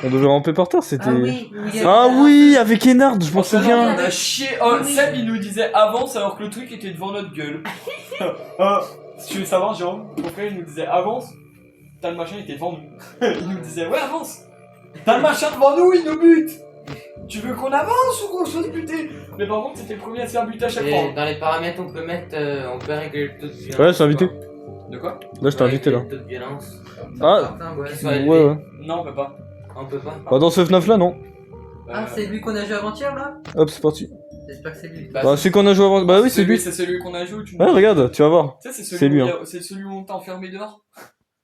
On devait ramper par terre, c'était... Ah oui, Ah oui, avec Ennard, je m'en souviens. On a chié. Oh, Seb, il nous disait avance alors que le truc était devant notre gueule. Si tu veux savoir, Jérôme, mon frère, il nous disait avance. T'as le machin, il était devant nous. Il nous disait ouais, avance. T'as le machin devant nous, il nous bute. Tu veux qu'on avance ou qu'on se fasse buter? Mais par contre, c'était le premier à se faire buter à chaque Et fois. dans les paramètres, on peut mettre. On peut régler le taux de violence. Ouais, je t'ai invité. De quoi? Là, je t'ai invité, là. Le taux de violence. Ah, Qui soit élevé. ouais. Non, on peut pas. On peut pas. Bah, dans ce FNAF là, non. Ah, c'est lui qu'on a joué avant-hier là? Hop, c'est parti. J'espère que c'est lui. Bah, celui qu'on a joué avant. Bah oui, c'est lui. C'est celui qu'on a joué. Tu Ouais, regarde, tu vas voir. Tu sais, C'est lui, hein. C'est celui où on t'a enfermé dehors.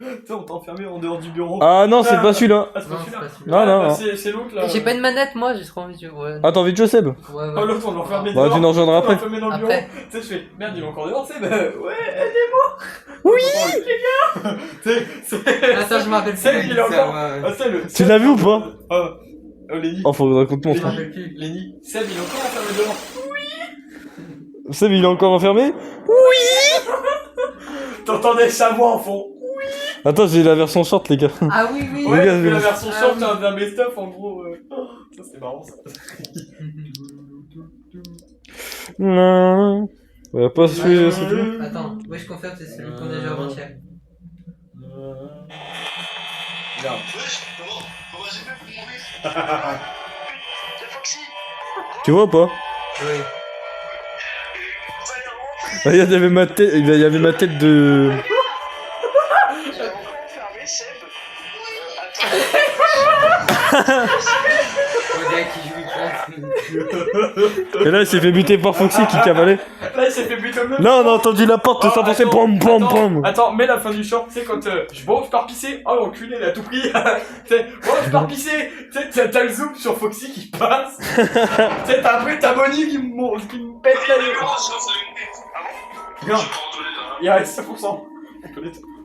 Tu sais, on t'a enfermé en dehors du bureau. Ah non, c'est pas celui-là. Ah, c'est pas Non, celui-là. c'est pas celui-là. Non, non, non. C'est l'autre là. J'ai pas une manette moi, j'ai trop envie de. Ouais. Ah, t'as envie de jouer, Seb? Ouais, Oh, ouais. l'autre, on l'a enfermé Bah, dehors. tu nous rejoindras On l'a après. enfermé dans le bureau. Après. Tu sais, je fais merde, il est encore dehors, c'est ouais, aidez-moi. Oui, les gars. Tu sais, c'est. Attends, je me rappelle plus. C'est il est encore. Ouais. Ah, c'est le. Tu l'as vu ou pas? Lenny. Oh, faudrait qu'on te montre. Je me rappelle plus. Lenny. Seb, il est encore enfermé dehors. Seb, il est encore enfermé? T'entendais sa voix en fond. Attends, j'ai la version short, les gars. Ah oui, oui. Ouais, Regarde, c'est la oui. version Ah, short oui. d'un best-of en gros. Ça, c'est marrant ça. Non. Ouais, pas celui. Attends, oui, je confirme, c'est celui qu'on a joué avant-hier. Regarde. Tu vois ou pas? Oui. Ah, il y avait ma tête, il y avait ma tête de. Le gars qui joue Et là, il s'est fait buter par Foxy qui cavalait. Là, il s'est fait buter au même. Là, on a entendu la porte Oh, s'enfoncer. attends, Pom, pom, pom. Attends, mets la fin du short, tu sais, quand je pars pisser, oh l'enculé, il a tout pris. Tu sais, bon, je pars pisser, tu sais, t'as le zoom sur Foxy qui passe. Tu sais, t'as après t'as Bonnie qui me pète la gueule. Regarde, il reste 5%.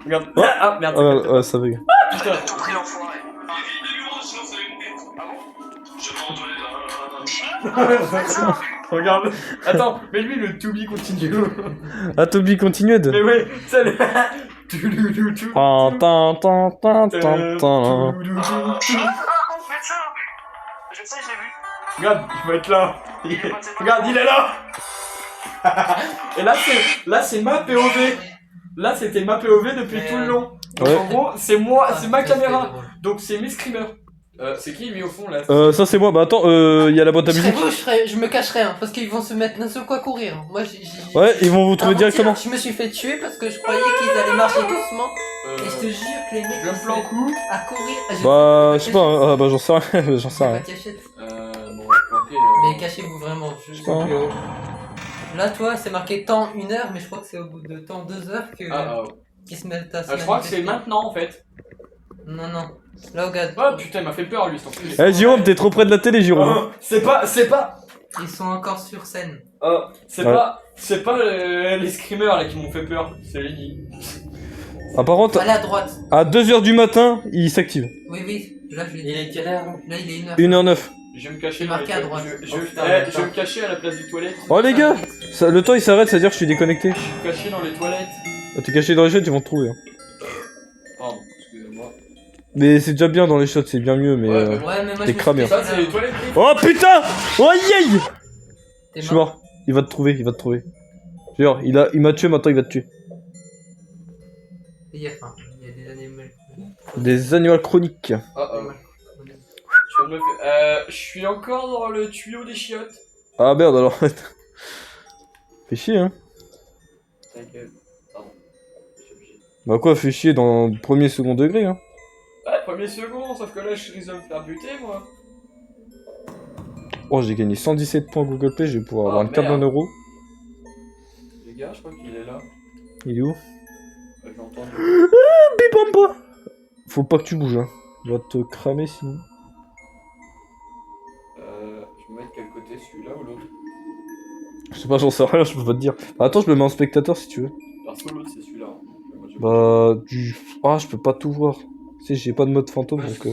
Regarde. Oh. Ah merde, Ah, ouais, ça veut. putain. Regarde. Attends, mais lui, le to be continue. Ah, Toby, continuez de. Mais ouais, c'est le. Tan, tan, tan, tan, tan, tan. Je sais, je l'ai vu. Regarde, il va être là. Regarde, il est là. Et là c'est ma POV. Là c'était ma POV depuis tout le long. Donc Ouais. en gros, c'est moi, c'est ma Ça, c'était caméra. drôle. Donc c'est mes screamers. C'est qui lui au fond là? Ça, c'est moi. Bah, attends, il y a la boîte à Je serais musique. vous, je me cacherais, hein, parce qu'ils vont se mettre n'importe quoi courir. Moi, Ouais, ils vont vous trouver Avant-hier, directement. Je me suis fait tuer parce que je croyais qu'ils allaient marcher doucement. Et je te jure que les mecs Je me ils se plan mettent coup. à courir. Ah, Bah, je sais pas. Ah, bah, j'en sais rien. J'en sais Pas rien. de cachette. Bon, ok. Mais cachez-vous vraiment. Je pas. plus haut. Là, toi, c'est marqué temps 1 heure, mais je crois que c'est au bout de temps 2 heures que qu'ils se mettent à se Je crois que c'est manifester. maintenant en fait. Non, non. Là, regarde. Oh putain, il m'a fait peur lui, cet enculé. Eh, Jérôme, t'es trop près de la télé, Jérôme. C'est pas. Ils sont encore sur scène. C'est Ouais. pas les screamers là qui m'ont fait peur. C'est Lenny. Ah, par contre, Allez à droite. à 2h du matin, il s'active. Oui, oui. Là, je l'ai Il dit. est quelle heure? Là, il est 1 heure. 1h09. Je vais me cacher C'est dans les marqué à toilettes. droite. Je Oh, putain, je vais attends. me cacher à la place du toilette. Oh, les gars, le temps il s'arrête, c'est-à-dire que je suis déconnecté. Je suis caché dans les toilettes. Ah, t'es caché dans les shots, ils vont te trouver. Hein. Pardon, excusez-moi. Mais c'est déjà bien dans les shots, c'est bien mieux, mais. Ouais, Ouais, mais moi, T'es je me cramé, suis Ça, caché c'est là. les toilettes. Oh putain! Oh yay! T'es Je suis mort. Il va te trouver, il va te trouver. Genre, il m'a tué, maintenant il va te tuer. Il y a des animaux. Des animaux chroniques. Je suis encore dans le tuyau des chiottes. Ah merde alors. Fais chier, hein. Ta gueule. Pardon. Je suis obligé. Bah quoi, fais chier dans le premier second degré, hein. Ouais, premier second, sauf que là, je risque de me faire buter, moi. Oh, j'ai gagné 117 points Google Play, je vais pouvoir avoir une carte merde. d'1€. Les gars, je crois qu'il est là. Il est où? J'entends. Bibamba! Faut pas que tu bouges, hein. Il va te cramer sinon. Je vais mettre quel côté, celui-là ou l'autre? Je sais pas, j'en sais rien, je peux pas te dire. Bah, attends, je me mets en spectateur si tu veux. Perso, l'autre, c'est celui-là. Hein. Moi, je- Bah, du. Ah, je peux pas tout voir. Tu sais, j'ai pas de mode fantôme donc.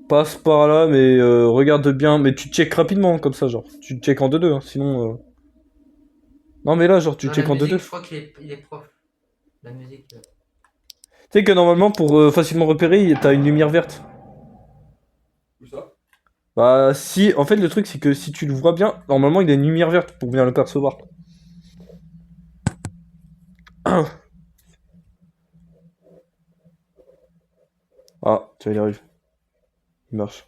Passe par là, mais regarde bien. Mais tu check rapidement, comme ça, genre. Tu check en 2-2, hein, sinon. Non, mais là, genre, tu Non, check la en musique, 2-2. Je crois qu'il est prof. La musique. Tu sais que normalement, pour facilement repérer, t'as une lumière verte. Bah, si, en fait, le truc, c'est que si tu le vois bien, normalement, il a une lumière verte pour bien le percevoir. Ah, tu vois, il arrive. Il marche.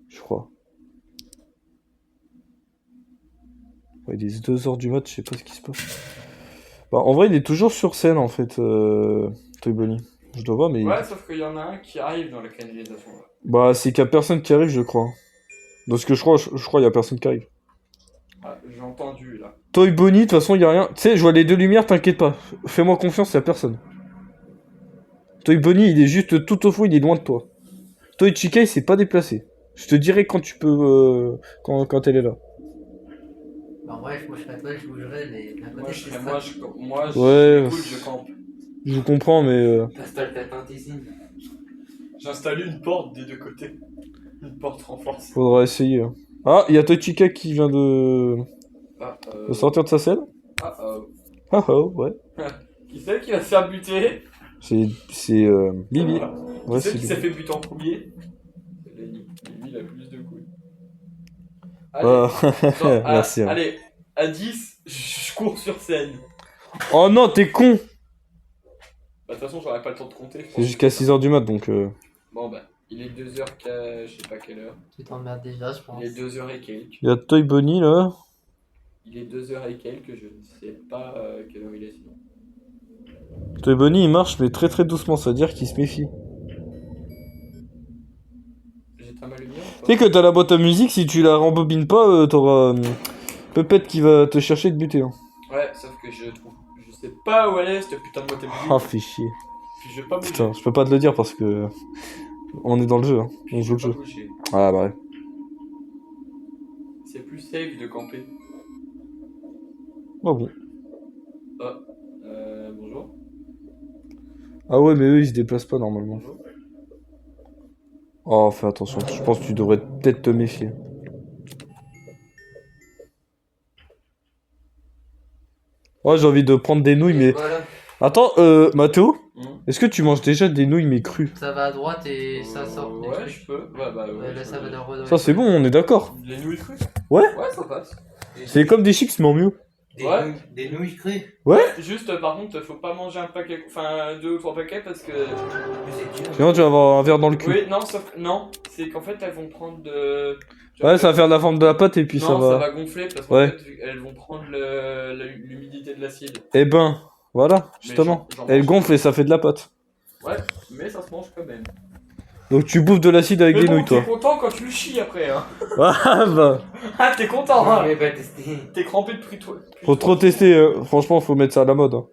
Je crois. Ouais, il est 2h du mat, je sais pas ce qui se passe. Bah, en vrai, il est toujours sur scène, en fait, Toy Bonnie. Je dois voir, mais... Ouais, sauf qu'il y en a un qui arrive dans la canalisation. Là. Bah, c'est qu'il y a personne qui arrive, je crois. Dans ce que je crois, il y a personne qui arrive. Ah, j'ai entendu là. Toy Bonnie, de toute façon, il y a rien. Tu sais, je vois les deux lumières, t'inquiète pas. Fais-moi confiance, il y a personne. Toy Bonnie, il est juste tout au fond, il est loin de toi. Toy Chica, il s'est pas déplacé. Je te dirai quand tu peux... quand elle est là. Bah, moi, je serais toi, je bougerais, mais d'un côté, Moi, c'est Ouais, j'écoute, je campe. Je comprends, mais... T'installes ta tente ici. J'ai installé une porte des deux côtés. Une porte renforcée. faudra essayer. Hein. Ah, il y a Toy Chica qui vient de Ah, sortir de sa selle. Ah, Ah oh, ouais. Qui c'est qui va se faire buter? C'est Bibi. Ouais, Qui c'est c'est qui s'est Bibi. fait buter en premier? C'est Lenny. Lui, il a plus de couilles. Ah, Allez, merci. Hein. allez, à 10, je cours sur scène. Oh non, t'es con! Bah, de toute façon, j'aurais pas le temps de compter. C'est jusqu'à 6h du mat, donc... Bon, bah, il est 2h, je sais pas quelle heure. Tu t'emmerdes déjà, je pense. Il est 2h et quelques. Il y a Toy Bonnie, là. Il est 2h et quelques, je ne sais pas quelle heure il est sinon. Toy Bonnie, il marche, mais très très doucement, c'est-à-dire qu'il se méfie. J'éteins ma lumière ou Tu sais pas? que t'as la boîte à musique, si tu la rembobines pas, t'auras... Pepette qui va te chercher et te buter. Hein. Ouais, sauf que je trouve. Je sais pas où elle est, cette putain de boîte à musique. Ah, fais chier. Puis je vais pas bouger. Putain, je peux pas te le dire parce que... On est dans le jeu, hein. Puis On je joue vais le pas jeu. bouger. Ah bah ouais. C'est plus safe de camper. Ah bon. Bonjour. Ah ouais, mais eux, ils se déplacent pas normalement. Bonjour. Oh, fais attention. Je pense que tu devrais peut-être te méfier. Oh, j'ai envie de prendre des nouilles, mais... Voilà. Attends, Mathéo, Hum. est-ce que tu manges déjà des nouilles, mais crues? Ça va à droite et ça sort des Ouais, trucs. je peux. Ouais, bah, Ouais, là, je ça peux. va dans le Ça, c'est bon, on est d'accord. Les nouilles crues? Ouais. Ouais, ça passe. C'est comme des chips, mais en mieux. Ouais. Des nouilles crues. Juste, par contre, faut pas manger un paquet. Enfin, 2 ou 3 paquets parce que. Mais c'est dur. Sinon, tu vas avoir un verre dans le cul. Oui, non, sauf. Non, c'est qu'en fait, elles vont prendre de. Ouais, ça va faire de la forme de la pâte et puis non, ça va... ça va gonfler parce qu'en Ouais. fait, elles vont prendre l'humidité de l'acide. Eh ben, voilà, justement. j'en Elle mange. gonfle et ça fait de la pâte. Ouais, mais ça se mange quand même. Donc tu bouffes de l'acide avec Mais des bon, nouilles, t'es toi. content quand tu le chies après, hein. Ah bah, Ah, t'es content, hein. Mais pas tester. T'es crampé depuis toi. faut trop tester. Franchement, faut mettre ça à la mode. Hein.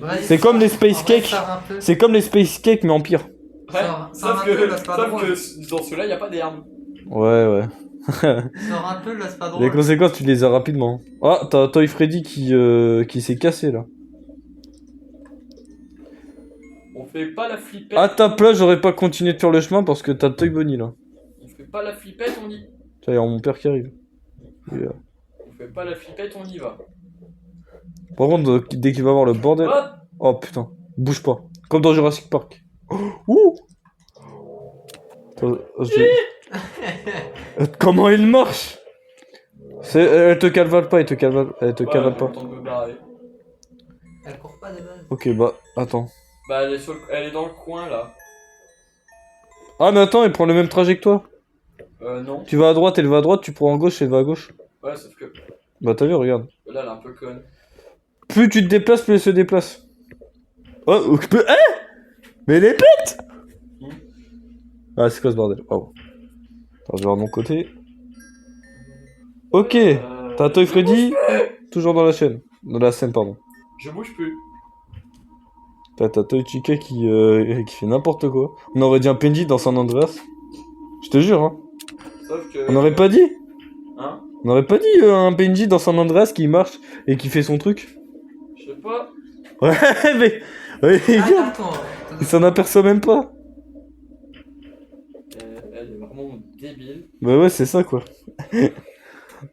Ouais, C'est comme les space en vrai, cakes. sors un peu. C'est comme les space cakes, mais en pire. Ouais, Sors sauf un peu, que, là, c'est pas sauf drôle. que dans ceux-là, y a pas d'herbe. Ouais, ouais. Sors un peu, là, c'est pas Les drôle. conséquences, tu les as rapidement. Ah, t'as Toy Freddy qui s'est cassé, là. On fait pas la flippette. À ta place, j'aurais pas continué de faire le chemin parce que t'as Toy Bonnie, là. On fait pas la flippette, on y. Tiens, il y a mon père qui arrive. Et, On fait pas la flippette, on y va. Par contre, dès qu'il va voir le bordel... Hop. Oh, putain. Bouge pas. Comme dans Jurassic Park. Ouh. Attends, Comment il marche? Elle te cavale pas, elle te cavale pas. On me barrer. Elle court pas de base. Ok, bah, attends. Bah, elle est dans le coin là. Ah, mais attends, elle prend le même trajet que toi. Non. Tu vas à droite, elle va à droite, tu prends à gauche, elle va à gauche. Ouais, sauf que Bah, t'as vu, regarde. là, elle est un peu conne. Plus tu te déplaces, plus elle se déplace. Oh, hein? Mais elle est bête! Ah, c'est quoi ce bordel? Oh. Attends, je vais voir de mon côté. Ok, t'as Toy Freddy, toujours dans la chaîne. Dans la scène, pardon. Je bouge plus. T'as Toy Chica qui fait n'importe quoi. On aurait dit un Penji dans San Andreas. Je te jure, hein. Sauf que. On n'aurait pas dit? Hein? On n'aurait pas dit un Penji dans San Andreas qui marche et qui fait son truc? Je sais pas. Ouais, mais... Ouais, regarde, Attends, il s'en aperçoit même pas. Elle est vraiment débile. Bah ouais, c'est ça, quoi.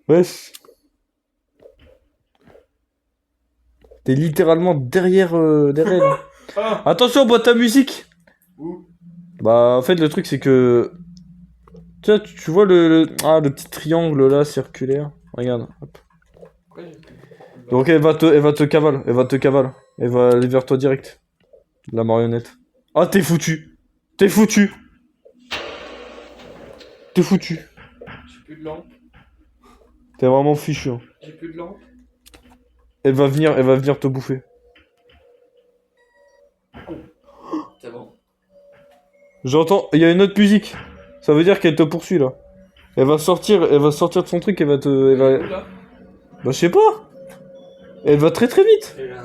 Wesh. T'es littéralement derrière elle. Ah. Attention, boîte à musique! Où? Bah, en fait, le truc, c'est que... Tiens, tu vois le petit triangle là, circulaire. Regarde. Hop. Pourquoi j'ai plus... Donc elle va te cavale. Elle va aller vers toi direct. La marionnette. Ah, t'es foutu. T'es foutu. T'es foutu. J'ai plus de lampe. T'es vraiment fichu. Hein. J'ai plus de lampe. Elle va venir te bouffer. C'est bon. J'entends, il y a une autre musique. Ça veut dire qu'elle te poursuit là. Elle va sortir de son truc, elle va te... Où, là? Bah je sais pas. Elle va très très vite. Et là,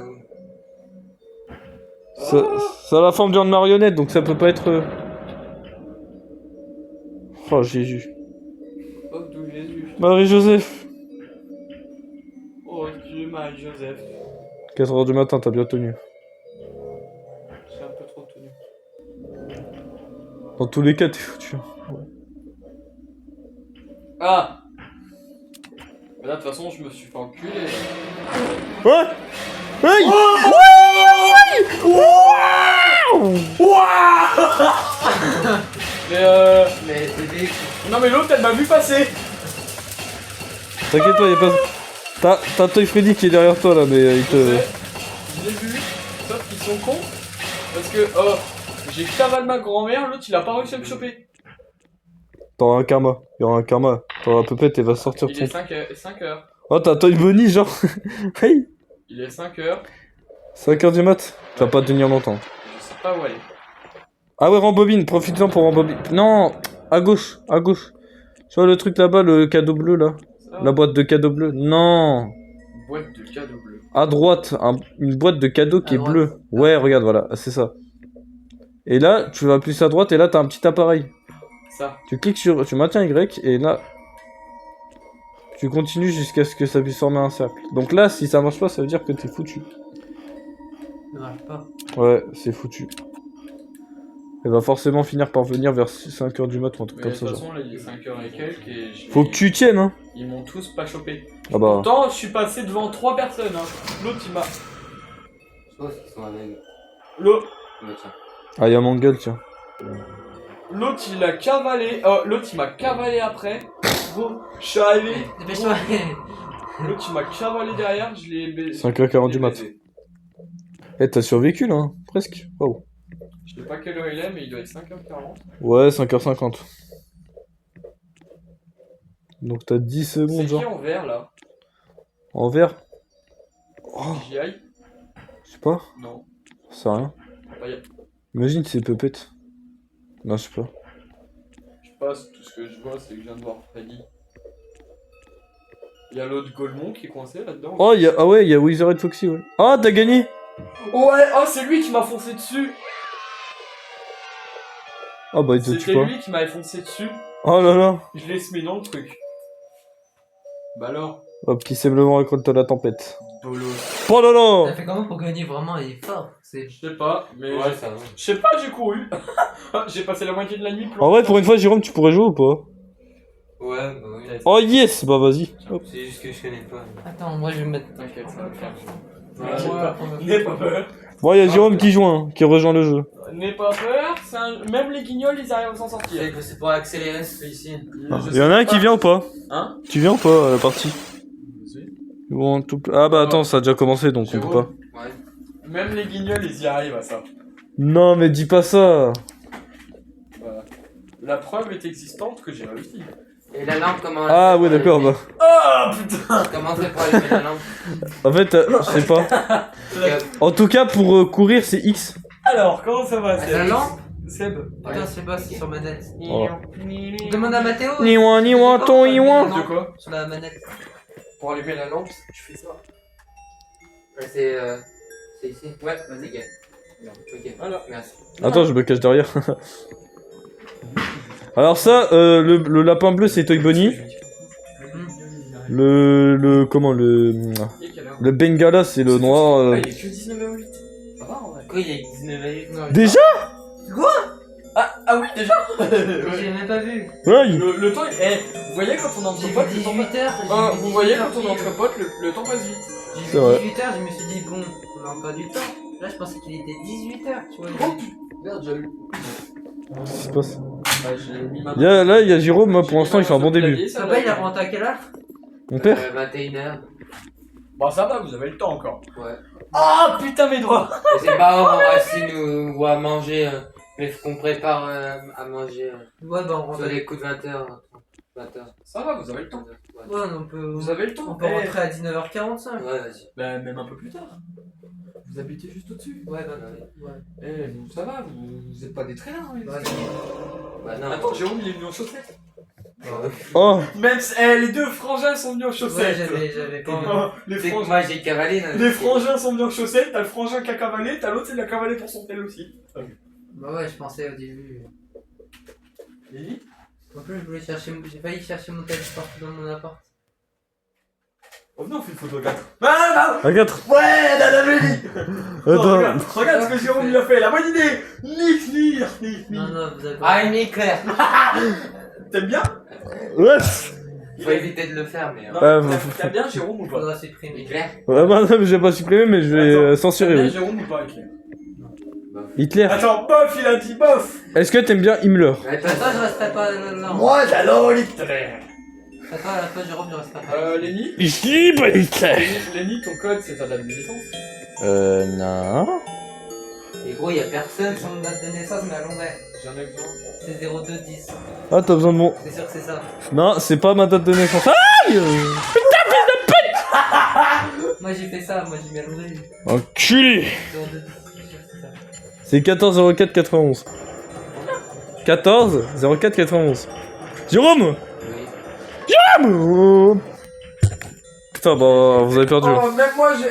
Ça a la forme d'une marionnette, donc ça peut pas être... Oh Jésus. Oh, d'où Jésus. Marie-Joseph. Oh, Dieu, Marie-Joseph. 4h du matin, t'as bien tenu. J'ai un peu trop tenu. Dans tous les cas, t'es foutu. Ah! Mais là, de toute façon, je me suis fait enculer. Ouais. Aïe. Mais bébé. non, mais l'autre, elle m'a vu passer! T'inquiète pas, y'a pas... T'as Toy Freddy qui est derrière toi là, mais il te... Je l'ai vu, sauf qu'ils sont cons. Parce que, j'ai cavalé ma grand-mère, l'autre, il a pas réussi à me choper. T'auras un karma. Il y aura un karma. T'auras Pupette et va sortir de Il son... est 5 heures. Oh, t'as Toy Bunny, genre. Hey. Il est 5 heures. 5h du mat. Tu vas pas tenir longtemps. Je sais pas où aller. Ah ouais, rembobine. Profite-en pour rembobine. Non. À gauche. Tu vois le truc là-bas, le cadeau bleu là. Ça, La boîte de cadeaux bleu. Non. une boîte de cadeaux bleus. À droite. Une boîte de cadeaux qui À est droite. bleue. Ouais, regarde, voilà. C'est ça. Et là, tu vas plus à droite et là, t'as un petit appareil. Ça. Tu cliques sur... Tu maintiens Y et là... Tu continues jusqu'à ce que ça puisse former un cercle. Donc là, si ça marche pas, ça veut dire que t'es foutu. Ça marche pas. Ouais, c'est foutu. Elle va forcément finir par venir vers 5h du mat ou un truc Mais comme de ça. toute Genre. façon, là, il est 5 heures et quelques et Faut que tu tiennes, hein. Ils m'ont tous pas chopé. Ah bah... Pourtant, je suis passé devant 3 personnes, hein. L'autre, il m'a... je pense qu'ils sont aveugles. L'autre, Mais tiens. Ah, y'a Mangle, tiens. il a cavalé... l'autre, il m'a cavalé après. Bon, je suis arrivé. Dépêche-toi. L'autre, il m'a cavalé derrière, je l'ai baisé. 5h40 du mat. Eh, t'as survécu, là, hein. Presque. Wow. Je sais pas quelle heure il est, mais il doit être 5h40. Ouais, 5h50. Donc t'as 10 C'est secondes, qui genre. en vert, là? En vert. Oh, J'y aille? je sais pas. Non. Ça rien. Bah, Imagine c'est Pupette. Non, je sais pas. je passe, tout ce que je vois, c'est que je viens de voir Freddy. Il y a l'autre Golemon qui est coincé là-dedans. Oh, ah ouais, il y a Wither et Foxy, ouais. Ah, t'as gagné. Ouais, oh, c'est lui qui m'a foncé dessus. Ah bah, il te tue C'était pas. lui qui m'avait foncé dessus. Oh là là. Je l'ai semé dans le truc. Bah alors, Hop, qui sème le vent récolte la tempête. Dolo. Oh là là. T'as fait comment pour gagner vraiment? Il est fort. C'est... Je sais pas, mais Ouais, ça va. je sais pas, j'ai couru. J'ai passé la moitié de la nuit. En vrai, pour une fois, Jérôme, tu pourrais jouer ou pas? Ouais, bah oui. Oh yes. Bah vas-y. Hop. C'est juste que je connais pas. Attends, moi je vais me mettre... T'inquiète, ça va le faire. Ouais, N'aie pas peur. Bon, il y a Jérôme qui joue, hein, qui rejoint le jeu. N'aie pas peur, même les guignols, ils arrivent à s'en sortir. C'est pour accélérer celui-ci. Il y en a un qui vient ou pas? Hein? Tu viens ou pas à la partie? Bon, ah bah attends, ça a déjà commencé donc on peut pas. Ouais. Même les guignols, ils y arrivent à ça. Non, mais dis pas ça. Voilà. La preuve est existante que j'ai réussi. Et la lampe, comment on Ah fait ouais, pour d'accord, allumer bah. Oh putain! Comment on fait pour allumer la lampe? En fait, je sais pas. En tout cas, pour courir, c'est X. Alors, comment ça va, Ah, c'est la Seb? lampe? Seb? Putain, je sais pas, c'est sur manette. Oh. Demande à Mathéo. Ni ouin, ni ouin, ton, ni ouin. De quoi? Sur la manette. Pour allumer la lampe, tu fais ça. Ouais, c'est ici. Ouais, Vas-y, gars. Ok. Voilà. Merci. Attends, je me cache derrière. Alors ça, le lapin bleu, c'est Toy Bunny. Comment, le Bengala, c'est le noir. Ah, il est que 19h08. Ça va en vrai. Quoi, il est 19h08? Déjà? Ah oui, déjà? J'ai même pas vu. Ouais. Le temps, vous voyez quand on est entre J'ai vu potes, le temps 18h. vous voyez quand on est entre potes, le temps passe vite. J'ai C'est vrai. vu 18h, je me suis dit, bon, on a encore du temps. Là, je pensais qu'il était 18h, tu vois. Merde, j'ai eu. Qu'est-ce qui se passe? Bah, j'ai mis ma Là, il y a Jérôme, moi, pour l'instant, il fait un bon début. Papa, il a rentré à quelle heure? Mon père 21h. Bon, ça va, vous avez le temps encore. Ouais. Oh putain, mes doigts! Et c'est pas on reste ou à manger, mais faut qu'on prépare à manger Ouais, bah on rentre. sur les coups de 20h. 20h. Ça va, vous avez le temps. Ouais, on peut. Vous avez le temps. On peut rentrer à 19h45. Ouais, vas-y. Bah, même un peu plus tard. Vous habitez juste au-dessus. Ouais, bah ouais. Eh, vous, ça va, vous êtes pas des traînards. Hein, Vas-y. Bah non. Attends, Jérôme, il est venu en chaussettes. Oh Même les deux frangins sont venus en Ouais, chaussettes. j'avais pas. Oh, les C'est que frangins. moi j'ai cavalé. là. Les frangins sont venus en chaussettes, t'as le frangin qui a cavalé, t'as l'autre qui a cavalé pour son tel aussi. Bah ouais, je pensais au début. Lily. En plus, j'ai failli chercher mon tel partout dans mon appart. Oh non, on fait une photo à 4. Ah À 4 non ouais, Dadameli. Attends. Regarde ce que Jérôme il a fait, la bonne idée. Nique. Non, non, vous avez pas. Ah, une éclair. T'aimes bien? Ouais Faut éviter de le faire, mais. Non, Ah, t'aimes bien Jérôme ou pas? Faudra supprimer. Éclair. Ouais, bah, non, mais je vais pas supprimer, mais je vais Attends, censurer, T'aimes bien oui. Jérôme ou pas, Claire? Hitler. Attends, bof, il a dit bof. Est-ce que t'aimes bien Himmler? Ouais, Attends, je resterai pas là. Moi, j'adore Hitler. Attends, à la fois, Jérôme, je resterai pas. Lenny, Ich liebe Hitler. Lenny, ton code c'est ta date de naissance? Non. Et gros, y'a personne. Son date de naissance, mais à l'envers. J'en ai besoin. C'est 0210. Ah, t'as besoin de mon... C'est sûr que c'est ça. Non, c'est pas ma date de naissance. Aïe Moi, j'ai fait ça, moi, j'ai mis à l'envers. Enculé. 0210. Je suis sûr que c'est ça. C'est 14 04 91. 14 04 91. Jérôme Oui. Putain, bah, vous avez perdu. Oh, même moi, j'ai.